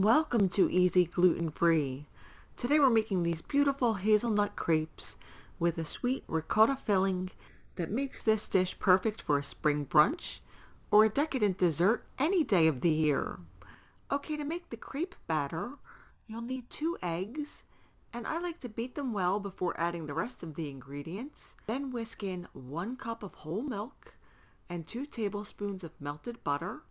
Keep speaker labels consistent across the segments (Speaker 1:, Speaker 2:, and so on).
Speaker 1: welcome to EZGlutenFree. Today we're making these beautiful hazelnut crepes with a sweet ricotta filling that makes this dish perfect for a spring brunch or a decadent dessert any day of the year. Okay, to make the crepe batter, you'll need 2 eggs, and I like to beat them well before adding the rest of the ingredients. Then whisk in 1 cup of whole milk and 2 tablespoons of melted butter,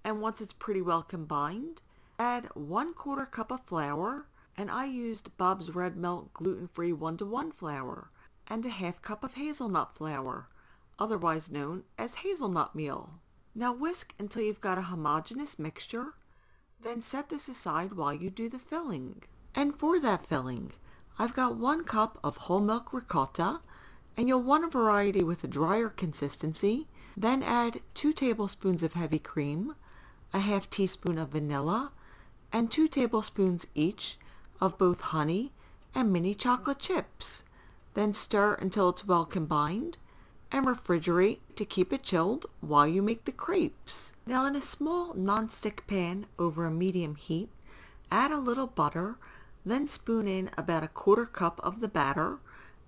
Speaker 1: and once it's pretty well combined, add 1/4 cup of flour, and I used Bob's Red Milk gluten-free 1-to-1 flour, and a 1/2 cup of hazelnut flour, otherwise known as hazelnut meal. Now whisk until you've got a homogeneous mixture, then set this aside while you do the filling. And for that filling, I've got 1 cup of whole milk ricotta, and you'll want a variety with a drier consistency. Then add 2 tablespoons of heavy cream, a 1/2 teaspoon of vanilla, and 2 tablespoons each of both honey and mini chocolate chips. Then stir until it's well combined and refrigerate to keep it chilled while you make the crepes. Now in a small non-stick pan over a medium heat, add a little butter, then spoon in about 1/4 cup of the batter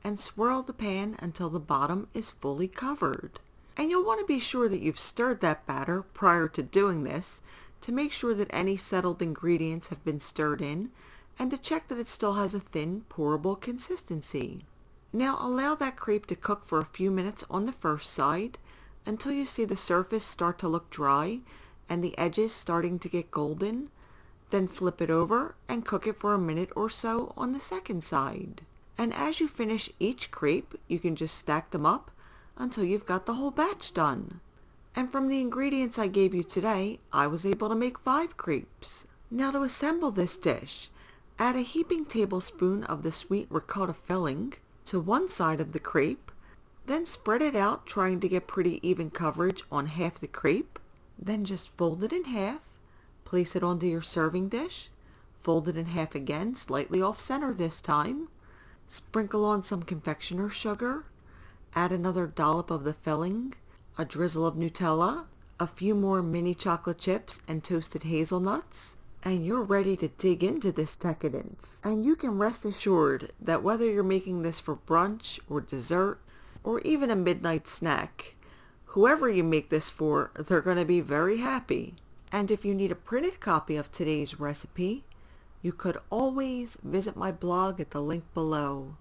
Speaker 1: and swirl the pan until the bottom is fully covered. And you'll want to be sure that you've stirred that batter prior to doing this to make sure that any settled ingredients have been stirred in and to check that it still has a thin, pourable consistency. Now allow that crepe to cook for a few minutes on the first side until you see the surface start to look dry and the edges starting to get golden. Then flip it over and cook it for a minute or so on the second side. And as you finish each crepe, you can just stack them up until you've got the whole batch done. And from the ingredients I gave you today, I was able to make 5 crepes. Now to assemble this dish, add a heaping tablespoon of the sweet ricotta filling to one side of the crepe, then spread it out trying to get pretty even coverage on half the crepe. Then just fold it in half, place it onto your serving dish, fold it in half again, slightly off center this time, sprinkle on some confectioner's sugar, add another dollop of the filling, a drizzle of Nutella, a few more mini chocolate chips and toasted hazelnuts, and you're ready to dig into this decadence. And you can rest assured that whether you're making this for brunch or dessert or even a midnight snack, whoever you make this for, they're going to be very happy. And if you need a printed copy of today's recipe, you could always visit my blog at the link below.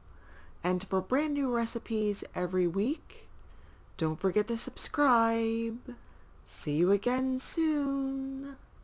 Speaker 1: And for brand new recipes every week, don't forget to subscribe. See you again soon.